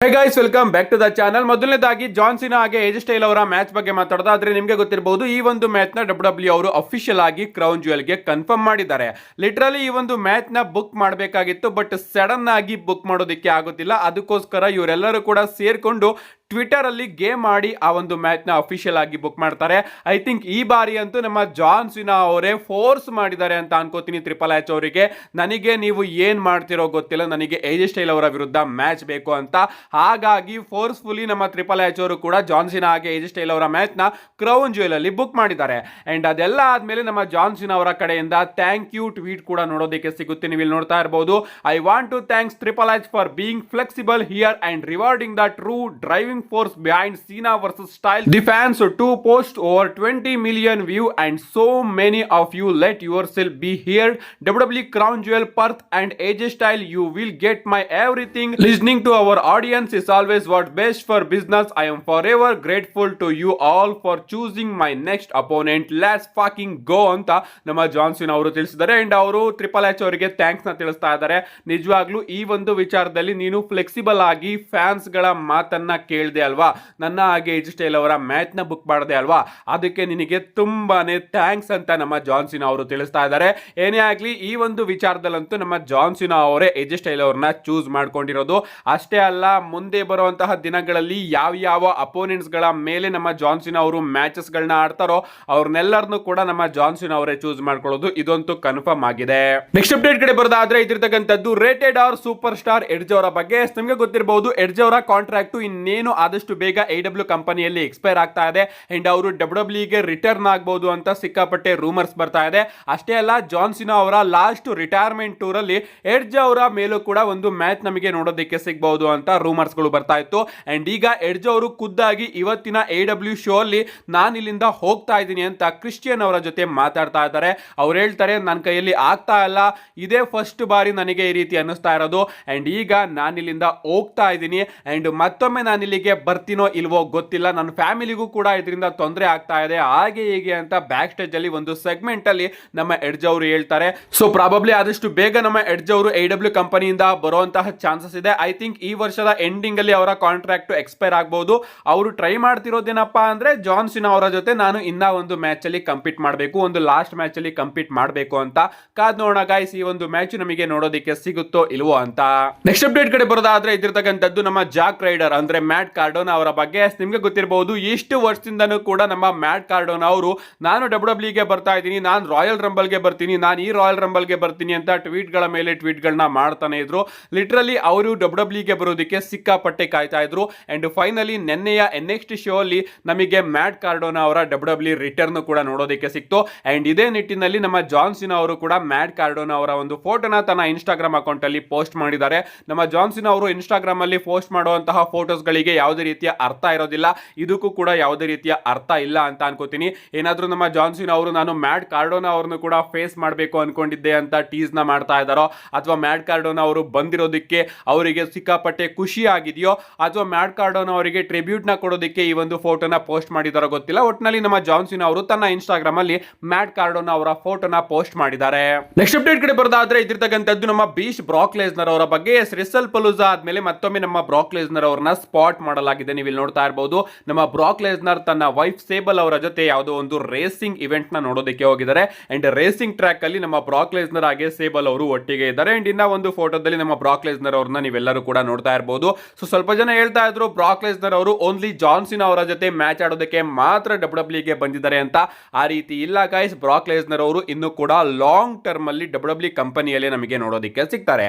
Hey guys, welcome back to the channel. ಮೊದಲನೇದಾಗಿ John Cena ಹಾಗೆ age style ಅವರ match ಬಗ್ಗೆ ಮಾತಾಡೋದಾದ್ರೆ ನಿಮಗೆ ಗೊತ್ತಿರಬಹುದು, ಈ ಒಂದು ಮ್ಯಾಚ್ ನ ಡಬ್ಲ್ಯೂ ಅವರು ಅಫಿಷಿಯಲ್ ಆಗಿ ಕ್ರೌನ್ ಜ್ಯುವೆಲ್ ಗೆ ಕನ್ಫರ್ಮ್ ಮಾಡಿದ್ದಾರೆ. ಲಿಟರಲಿ ಈ ಒಂದು ಮ್ಯಾಚ್ ನ ಬುಕ್ ಮಾಡಬೇಕಾಗಿತ್ತು, ಬಟ್ ಸಡನ್ ಆಗಿ ಬುಕ್ ಮಾಡೋದಕ್ಕೆ ಆಗುತ್ತಿಲ್ಲ. ಅದಕ್ಕೋಸ್ಕರ ಇವರೆಲ್ಲರೂ ಕೂಡ ಸೇರ್ಕೊಂಡು ಟ್ವಿಟರ್ ಅಲ್ಲಿ ಗೇಮ್ ಮಾಡಿ ಆ ಒಂದು ಮ್ಯಾಚ್ ನ ಅಫಿಷಿಯಲ್ ಆಗಿ ಬುಕ್ ಮಾಡ್ತಾರೆ. ಐ ಥಿಂಕ್ ಈ ಬಾರಿ ಅಂತೂ ನಮ್ಮ ಜಾನ್ ಸಿನಾ ಅವರೇ ಫೋರ್ಸ್ ಮಾಡಿದ್ದಾರೆ ಅಂತ ಅನ್ಕೋತೀನಿ ಟ್ರಿಪಲ್ ಎಚ್ ಅವರಿಗೆ. ನನಗೆ ನೀವು ಏನ್ ಮಾಡ್ತಿರೋ ಗೊತ್ತಿಲ್ಲ, ನನಗೆ ಏಜ್ ಸ್ಟೈಲ್ ಅವರ ವಿರುದ್ಧ ಮ್ಯಾಚ್ ಬೇಕು ಅಂತ. ಹಾಗಾಗಿ ಫೋರ್ಸ್ಫುಲಿ ನಮ್ಮ ಟ್ರಿಪಲ್ ಎಚ್ ಅವರು ಕೂಡ ಜಾನ್ ಸಿನಾ ಹಾಗೆ ಏಜ್ ಸ್ಟೈಲ್ ಅವರ ಮ್ಯಾಚ್ ನ ಕ್ರೌನ್ ಜ್ಯುವೆಲ್ ಅಲ್ಲಿ ಬುಕ್ ಮಾಡಿದ್ದಾರೆ. ಅಂಡ್ ಅದೆಲ್ಲ ಆದ್ಮೇಲೆ ನಮ್ಮ ಜಾನ್ ಸಿನಾ ಅವರ ಕಡೆಯಿಂದ ಥ್ಯಾಂಕ್ ಯು ಟ್ವೀಟ್ ಕೂಡ ನೋಡೋದಕ್ಕೆ ಸಿಗುತ್ತೆ. ನೀವು ಇಲ್ಲಿ ನೋಡ್ತಾ ಇರಬಹುದು, I want to thanks triple H for being flexible here and rewarding the true driving force behind Cena versus Styles. The fans to post over 20 million view and so many of you let yourself be heard. WWE Crown Jewel Perth and AJ Styles, you will get my everything. Listening to our audience is always what best for business. I am forever grateful to you all for choosing my next opponent. Let's fucking go ಅಂತ ನಮ್ಮ John ಸಿನಾ ಅವರು ತಿಳಿಸಿದ್ದಾರೆ. And ಅವರು triple H ಅವರಿಗೆ thanks ನ ತಿಳಿಸ್ತಾ ಇದ್ದಾರೆ. ನಿಜವಾಗ್ಲೂ ಈ ಒಂದು ವಿಚಾರದಲ್ಲಿ ನೀನು ಫ್ಲೆಕ್ಸಿಬಲ್ ಆಗಿ ಫ್ಯಾನ್ಸ್ ಗಳ ಮಾತನ್ನ ಕೇಳಿದೆ ಅಲ್ವಾ, ನನ್ನ ಹಾಗೆ ಏಜ್ ಸ್ಟೈಲ್ ಅವರ ಮ್ಯಾಚ್ ನ ಬುಕ್ ಮಾಡಿದೆ ಅಲ್ವಾ, ಅದಕ್ಕೆ ನಿನಗೆ ತುಂಬಾನೇ ಥ್ಯಾಂಕ್ಸ್ ಅಂತ ನಮ್ಮ ಜಾನ್ ಸಿನಾ ಅವರು ತಿಳಿಸ್ತಾ ಇದ್ದಾರೆ. ಏನೇ ಆಗ್ಲಿ, ಈ ಒಂದು ವಿಚಾರದಲ್ಲಂತೂ ನಮ್ಮ ಜಾನ್ ಸಿನಾ ಅವರೇ ಏಜ್ ಸ್ಟೈಲ್ ಅವ್ರನ್ನ ಚೂಸ್ ಮಾಡ್ಕೊಂಡಿರೋದು. ಅಷ್ಟೇ ಅಲ್ಲ, ಮುಂದೆ ಬರುವಂತಹ ದಿನಗಳಲ್ಲಿ ಯಾವ ಅಪೋನೆಂಟ್ಸ್ ಗಳ ಮೇಲೆ ನಮ್ಮ ಜಾನ್ ಸಿನಾ ಅವರು ಮ್ಯಾಚಸ್ ಗಳನ್ನ ಆಡ್ತಾರೋ ಅವ್ರನ್ನೆಲ್ಲರನ್ನು ಕೂಡ ನಮ್ಮ ಜಾನ್ ಸಿನಾ ಅವರೇ ಚೂಸ್ ಮಾಡ್ಕೊಳ್ಳೋದು, ಇದಂತೂ ಕನ್ಫರ್ಮ್ ಆಗಿದೆ. ನೆಕ್ಸ್ಟ್ ಅಪ್ಡೇಟ್ ಕಡೆ ಬರೋದಾದ್ರೆ ಇದಿರ್ತಕ್ಕಂಥದ್ದು ರೇಟೆಡ್ ಆರ್ ಸೂಪರ್ ಸ್ಟಾರ್ ಎಡ್ಜ್ ಅವರ ಬಗ್ಗೆ. ನಿಮಗೆ ಗೊತ್ತಿರಬಹುದು, ಎಡ್ಜ್ ಅವರ ಕಾಂಟ್ರಾಕ್ಟ್ ಇನ್ನೇನು ಆದಷ್ಟು ಬೇಗ AEW ಕಂಪನಿಯಲ್ಲಿ ಎಕ್ಸ್ಪೈರ್ ಆಗ್ತಾ ಇದೆ. ಅಂಡ್ ಅವರು WWE ಗೆ ರಿಟರ್ನ್ ಆಗಬಹುದು ಅಂತ ಸಿಕ್ಕಾಪಟ್ಟೆ ರೂಮರ್ಸ್ ಬರ್ತಾ ಇದೆ. ಅಷ್ಟೇ ಅಲ್ಲ, ಜಾನ್ ಸಿನಾ ಅವರ ಲಾಸ್ಟ್ ರಿಟೈರ್ಮೆಂಟ್ ಟೂರ್ ಅಲ್ಲಿ ಎಡ್ಜ್ ಅವರ ಮೇಲೂ ಕೂಡ ಒಂದು ಮ್ಯಾಚ್ ನಮಗೆ ನೋಡೋದಕ್ಕೆ ಸಿಗಬಹುದು ಅಂತ ರೂಮರ್ಸ್ ಗಳು ಬರ್ತಾ ಇತ್ತು. ಅಂಡ್ ಈಗ ಎಡ್ಜ್ ಅವರು ಖುದ್ದಾಗಿ ಇವತ್ತಿನ AEW ಶೋ ಅಲ್ಲಿ ನಾನು ಇಲ್ಲಿಂದ ಹೋಗ್ತಾ ಇದ್ದೀನಿ ಅಂತ ಕ್ರಿಶ್ಚಿಯನ್ ಅವರ ಜೊತೆ ಮಾತಾಡ್ತಾ ಇದ್ದಾರೆ. ಅವ್ರು ಹೇಳ್ತಾರೆ, ನನ್ನ ಕೈಯಲ್ಲಿ ಆಗ್ತಾ ಇಲ್ಲ, ಇದೇ ಫಸ್ಟ್ ಬಾರಿ ನನಗೆ ಈ ರೀತಿ ಅನ್ನಿಸ್ತಾ ಇರೋದು. ಅಂಡ್ ಈಗ ನಾನು ಇಲ್ಲಿಂದ ಹೋಗ್ತಾ ಇದ್ದೀನಿ. ಅಂಡ್ ಮತ್ತೊಮ್ಮೆ ನಾನು ಇಲ್ಲಿಗೆ ಬರ್ತೀನೋ ಇಲ್ವೋ ಗೊತ್ತಿಲ್ಲ, ನನ್ನ ಫ್ಯಾಮಿಲಿಗೂ ಕೂಡ ಇದರಿಂದ ತೊಂದರೆ ಆಗ್ತಾ ಇದೆ, ಹಾಗೆ ಹೀಗೆ ಅಂತ ಬ್ಯಾಕ್ ಸ್ಟೇಜ್ ಅಲ್ಲಿ ಒಂದು ಸೆಗ್ಮೆಂಟ್ ಅಲ್ಲಿ ನಮ್ಮ ಎಡ್ಜ್ ಅವರು ಹೇಳ್ತಾರೆ. ಸೊ ಪ್ರಾಬಬ್ಲಿ ಆದಷ್ಟು ಬೇಗ ನಮ್ಮ ಎಡ್ಜ್ ಅವರು AEW ಕಂಪನಿಯಿಂದ ಬರುವಂತಹ ಚಾನ್ಸಸ್ ಇದೆ. ಐ ಥಿಂಕ್ ಈ ವರ್ಷದ ಎಂಡಿಂಗ್ ಅಲ್ಲಿ ಅವರ ಕಾಂಟ್ರಾಕ್ಟ್ ಎಕ್ಸ್ಪೈರ್ ಆಗಬಹುದು. ಅವರು ಟ್ರೈ ಮಾಡ್ತಿರೋದೇನಪ್ಪಾ ಅಂದ್ರೆ ಜಾನ್ ಸಿನಾ ಅವರ ಜೊತೆ ನಾನು ಇನ್ನ ಒಂದು ಮ್ಯಾಚ್ ಅಲ್ಲಿ ಕಂಪೀಟ್ ಮಾಡಬೇಕು, ಒಂದು ಲಾಸ್ಟ್ ಮ್ಯಾಚ್ ಅಲ್ಲಿ ಕಂಪೀಟ್ ಮಾಡಬೇಕು ಅಂತ. ಕಾದ್ ನೋಡೋಣ ಗೈಸ್, ಈ ಒಂದು ಮ್ಯಾಚ್ ನಮಗೆ ನೋಡೋದಕ್ಕೆ ಸಿಗುತ್ತೋ ಇಲ್ವೋ ಅಂತ. ನೆಕ್ಸ್ಟ್ ಅಪ್ಡೇಟ್ ಕಡೆ ಬರೋದಾದ್ರೆ ಇದಿರ್ತಕ್ಕಂಥದ್ದು ನಮ್ಮ ಜಾಕ್ ರೈಡರ್ ಅಂದ್ರೆ ಮ್ಯಾಟ್ ಕಾರ್ಡೋನಾ ಅವರ ಬಗ್ಗೆ. ನಿಮಗೆ ಗೊತ್ತಿರಬಹುದು, ಇಷ್ಟು ವರ್ಷದಿಂದನೂ ಕೂಡ ನಮ್ಮ ಮ್ಯಾಟ್ ಕಾರ್ಡೋನಾ ಅವರು ನಾನು WWE ಗೆ ಬರ್ತಾ ಇದ್ದೀನಿ, ನಾನು ರಾಯಲ್ ರಂಬಲ್ ಗೆ ಬರ್ತೀನಿ, ನಾನು ಈ ರಾಯಲ್ ರಂಬಲ್ ಗೆ ಬರ್ತೀನಿ ಅಂತ ಟ್ವೀಟ್ ಗಳ ಮೇಲೆ ಟ್ವೀಟ್ ಗಳನ್ನ ಮಾಡ್ತಾನೆ ಇದ್ರು. ಲಿಟರಲಿ ಅವರು WWE ಗೆ ಬರೋದಕ್ಕೆ ಸಿಕ್ಕಾಪಟ್ಟೆ ಕಾಯ್ತಾ ಇದ್ರು. ಅಂಡ್ ಫೈನಲಿ ನೆನ್ನೆಯ NXT ಶೋ ಅಲ್ಲಿ ನಮಗೆ ಮ್ಯಾಟ್ ಕಾರ್ಡೋನಾ ಅವರ WWE ರಿಟರ್ನ್ ಕೂಡ ನೋಡೋದಕ್ಕೆ ಸಿಕ್ತು. ಅಂಡ್ ಇದೇ ನಿಟ್ಟಿನಲ್ಲಿ ನಮ್ಮ ಜಾನ್ ಸಿನಾ ಅವರು ಕೂಡ ಮ್ಯಾಟ್ ಕಾರ್ಡೋನಾ ಅವರ ಒಂದು ಫೋಟೋನ ತನ್ನ ಇನ್ಸ್ಟಾಗ್ರಾಮ್ ಅಕೌಂಟ್ ಅಲ್ಲಿ ಪೋಸ್ಟ್ ಮಾಡಿದ್ದಾರೆ. ನಮ್ಮ ಜಾನ್ ಸಿನಾ ಅವರು ಇನ್ಸ್ಟಾಗ್ರಾಮ್ ಅಲ್ಲಿ ಪೋಸ್ಟ್ ಮಾಡುವಂತಹ ಫೋಟೋಸ್ ಗಳಿಗೆ ಯಾವುದೇ ರೀತಿಯ ಅರ್ಥ ಇರೋದಿಲ್ಲ, ಇದಕ್ಕೂ ಕೂಡ ಯಾವುದೇ ರೀತಿಯ ಅರ್ಥ ಇಲ್ಲ ಅಂತ ಅನ್ಕೋತೀನಿ. ಏನಾದ್ರೂ ನಮ್ಮ ಜಾನ್ ಸಿನಾ ಅವರು ನಾನು ಮ್ಯಾಟ್ ಕಾರ್ಡೋನಾ ಅವ್ರನ್ನು ಕೂಡ ಫೇಸ್ ಮಾಡಬೇಕು ಅನ್ಕೊಂಡಿದ್ದೆ ಅಂತ ಟೀಸ್ ನ ಮಾಡ್ತಾ ಇದ್ದಾರೋ, ಅಥವಾ ಮ್ಯಾಟ್ ಕಾರ್ಡೋನಾ ಅವರು ಬಂದಿರೋದಕ್ಕೆ ಅವರಿಗೆ ಸಿಕ್ಕಾಪಟ್ಟೆ ಖುಷಿ ಆಗಿದೆಯೋ, ಅಥವಾ ಮ್ಯಾಟ್ ಕಾರ್ಡೋನಾ ಅವರಿಗೆ ಟ್ರಿಬ್ಯೂಟ್ ನ ಕೊಡೋದಕ್ಕೆ ಈ ಒಂದು ಫೋಟೋನ ಪೋಸ್ಟ್ ಮಾಡಿದಾರೋ ಗೊತ್ತಿಲ್ಲ. ಒಟ್ಟಿನಲ್ಲಿ ನಮ್ಮ ಜಾನ್ ಸಿನಾ ಅವರು ತನ್ನ ಇನ್ಸ್ಟಾಗ್ರಾಮ್ ಅಲ್ಲಿ ಮ್ಯಾಟ್ ಕಾರ್ಡೋನಾ ಅವರ ಫೋಟೋನ ಪೋಸ್ಟ್ ಮಾಡಿದ್ದಾರೆ. ನೆಕ್ಸ್ಟ್ ಅಪ್ಡೇಟ್ ಕಡೆ ಬರೋದಾದ್ರೆ ಇದಿರ್ತಕ್ಕಂಥದ್ದು ನಮ್ಮ ಬೀಸ್ಟ್ ಬ್ರಾಕ್ ಲೆಸ್ನರ್ ಅವರ ಬಗ್ಗೆ. ರಿಸಲ್ ಪಲೂಜಾ ಆದ್ಮೇಲೆ ಮತ್ತೊಮ್ಮೆ ನಮ್ಮ ಬ್ರಾಕ್ ಲೆಸ್ನರ್ ಅವರನ್ನ ಸ್ಪಾಟ್ ಮಾಡಲಾಗಿದೆ. ನೀವು ಇಲ್ಲಿ ನೋಡ್ತಾ ಇರಬಹುದು, ನಮ್ಮ ಬ್ರಾಕ್ ಲೆಸ್ನರ್ ತನ್ನ ವೈಫ್ ಸೇಬಲ್ ಅವರ ಜೊತೆ ಯಾವುದೋ ಒಂದು ರೇಸಿಂಗ್ ಇವೆಂಟ್ ನ ನೋಡೋದಕ್ಕೆ ಹೋಗಿದ್ದಾರೆ. ಅಂಡ್ ರೇಸಿಂಗ್ ಟ್ರ್ಯಾಕ್ ಅಲ್ಲಿ ನಮ್ಮ ಬ್ರಾಕ್ ಲೆಸ್ನರ್ ಹಾಗೆ ಸೇಬಲ್ ಅವರು ಒಟ್ಟಿಗೆ ಇದ್ದಾರೆ. ಅಂಡ್ ಇನ್ನ ಒಂದು ಫೋಟೋದಲ್ಲಿ ನಮ್ಮ ಬ್ರಾಕ್ ಲೆಸ್ನರ್ ಅವ್ರನ್ನ ನೀವೆಲ್ಲರೂ ಕೂಡ ನೋಡ್ತಾ ಇರಬಹುದು. ಸೊ ಸ್ವಲ್ಪ ಜನ ಹೇಳ್ತಾ ಇದ್ರು ಬ್ರಾಕ್ ಲೆಸ್ನರ್ ಅವರು ಓನ್ಲಿ ಜಾನ್ ಸಿನಾ ಅವರ ಜೊತೆ ಮ್ಯಾಚ್ ಆಡೋದಕ್ಕೆ ಮಾತ್ರ WWE ಗೆ ಬಂದಿದ್ದಾರೆ ಅಂತ. ಆ ರೀತಿ ಇಲ್ಲ ಗೈಸ್, ಬ್ರಾಕ್ ಲೆಸ್ನರ್ ಅವರು ಇನ್ನು ಕೂಡ ಲಾಂಗ್ ಟರ್ಮ್ ಅಲ್ಲಿ WWE ಕಂಪನಿಯಲ್ಲಿ ನಮಗೆ ನೋಡೋದಕ್ಕೆ ಸಿಗ್ತಾರೆ.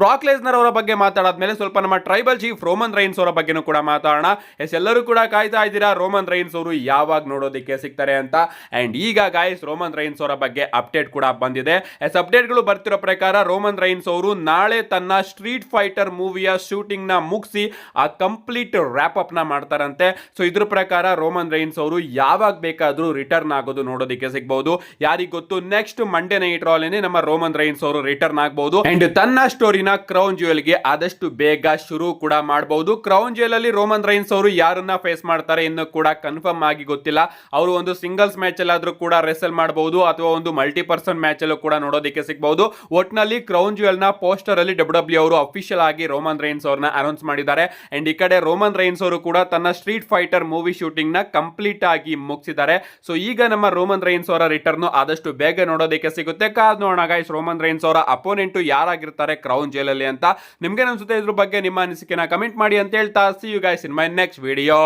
ಬ್ರಾಕ್ ಲೆಸ್ನರ್ ಅವರ ಬಗ್ಗೆ ಮಾತಾಡಾದ್ಮೇಲೆ ಸ್ವಲ್ಪ ನಮ್ಮ ಟ್ರೈಬಲ್ ಚೀಫ್ ರೋಮನ್ ರೈನ್ಸ್ ಅವರ ಬಗ್ಗೆನೂ ಕೂಡ ಮಾತಾಡೋಣ. ಎಲ್ಲರೂ ಕೂಡ ಕಾಯ್ತಾ ಇದ್ದೀರಾ ರೋಮನ್ ರೈನ್ಸ್ ಅವರು ಯಾವಾಗ ನೋಡೋದಕ್ಕೆ ಸಿಗ್ತಾರೆ ಅಂತ. ಅಂಡ್ ಈಗ ಗಾಯ್ಸ್, ರೋಮನ್ ರೈನ್ಸ್ ಅವರ ಬಗ್ಗೆ ಅಪ್ಡೇಟ್ ಕೂಡ ಬಂದಿದೆ. ಅಪ್ಡೇಟ್ ಗಳು ಬರ್ತಿರೋ ಪ್ರಕಾರ ರೋಮನ್ ರೈನ್ಸ್ ಅವರು ನಾಳೆ ತನ್ನ ಸ್ಟ್ರೀಟ್ ಫೈಟರ್ ಮೂವಿಯ ಶೂಟಿಂಗ್ ನ ಮುಗಿಸಿ ಆ ಕಂಪ್ಲೀಟ್ ರ್ಯಾಪ್ ಅಪ್ ನ ಮಾಡ್ತಾರಂತೆ. ಸೊ ಇದ್ರ ಪ್ರಕಾರ ರೋಮನ್ ರೈನ್ಸ್ ಅವರು ಯಾವಾಗ ಬೇಕಾದ್ರೂ ರಿಟರ್ನ್ ಆಗೋದು ನೋಡೋದಕ್ಕೆ ಸಿಗಬಹುದು. ಯಾರಿಗ್ ಗೊತ್ತು, ನೆಕ್ಸ್ಟ್ ಮಂಡೇ ನೈಟ್ ರಾಲೇನೆ ನಮ್ಮ ರೋಮನ್ ರೈನ್ಸ್ ಅವರು ರಿಟರ್ನ್ ಆಗಬಹುದು. ಅಂಡ್ ತನ್ನ ಸ್ಟೋರಿನ ಕ್ರೌನ್ ಜ್ಯುವೆಲ್ ಗೆ ಆದಷ್ಟು ಬೇಗ ಶುರು ಕೂಡ ಮಾಡಬಹುದು. ಕ್ರೌನ್ ಜ್ಯುವೆಲ್ ಅಲ್ಲಿ ಅಲ್ಲಿ ರೋಮನ್ ರೈನ್ಸ್ ಅವರು ಯಾರನ್ನ ಫೇಸ್ ಮಾಡ್ತಾರೆ ಇನ್ನು ಕೂಡ ಕನ್ಫರ್ಮ್ ಆಗಿ ಗೊತ್ತಿಲ್ಲ. ಅವರು ಒಂದು ಸಿಂಗಲ್ಸ್ ಮ್ಯಾಚ್ ಅಲ್ಲಾದ್ರೂ ಕೂಡ ರೆಸಲ್ ಮಾಡಬಹುದು ಅಥವಾ ಒಂದು ಮಲ್ಟಿ ಪರ್ಸನ್ ಮ್ಯಾಚ್ ಅಲ್ಲೂ ಕೂಡ ನೋಡೋದಕ್ಕೆ ಸಿಗಬಹುದು. ಒಟ್ನಲ್ಲಿ ಕ್ರೌನ್ ಜ್ಯುವೆಲ್ ನ ಪೋಸ್ಟರ್ ಅಲ್ಲಿ ಡಬ್ಲ್ಯೂ ಅವರು ಅಫಿಷಿಯಲ್ ಆಗಿ ರೋಮನ್ ರೈನ್ಸ್ ಅವ್ರನ್ನ ಅನೌನ್ಸ್ ಮಾಡಿದ್ದಾರೆ. ಅಂಡ್ ಈ ಕಡೆ ರೋಮನ್ ರೈನ್ಸ್ ಅವರು ಕೂಡ ತನ್ನ ಸ್ಟ್ರೀಟ್ ಫೈಟರ್ ಮೂವಿ ಶೂಟಿಂಗ್ ನ ಕಂಪ್ಲೀಟ್ ಆಗಿ ಮುಗಿಸಿದ್ದಾರೆ. ಸೊ ಈಗ ನಮ್ಮ ರೋಮನ್ ರೈನ್ಸ್ ಅವರ ರಿಟರ್ನ್ ಆದಷ್ಟು ಬೇಗ ನೋಡೋದಕ್ಕೆ ಸಿಗುತ್ತೆ. ಕಾದ್ ನೋಡೋಣ ಗೈಸ್, ರೋಮನ್ ರೈನ್ಸ್ ಅವರ ಅಪೋನೆಂಟ್ ಯಾರಾಗಿರ್ತಾರೆ ಕ್ರೌನ್ ಜ್ಯುವೆಲ್ ಅಲ್ಲಿ ಅಂತ. ನಿಮ್ಗೆ ಅನ್ಸುತ್ತೆ ಇದ್ರ ಬಗ್ಗೆ ನಿಮ್ಮ ಅನಿಸಿಕೆನ ಕಮೆಂಟ್ ಮಾಡಿ ಅಂತ ಹೇಳ್ತಾ, see you guys in my next video.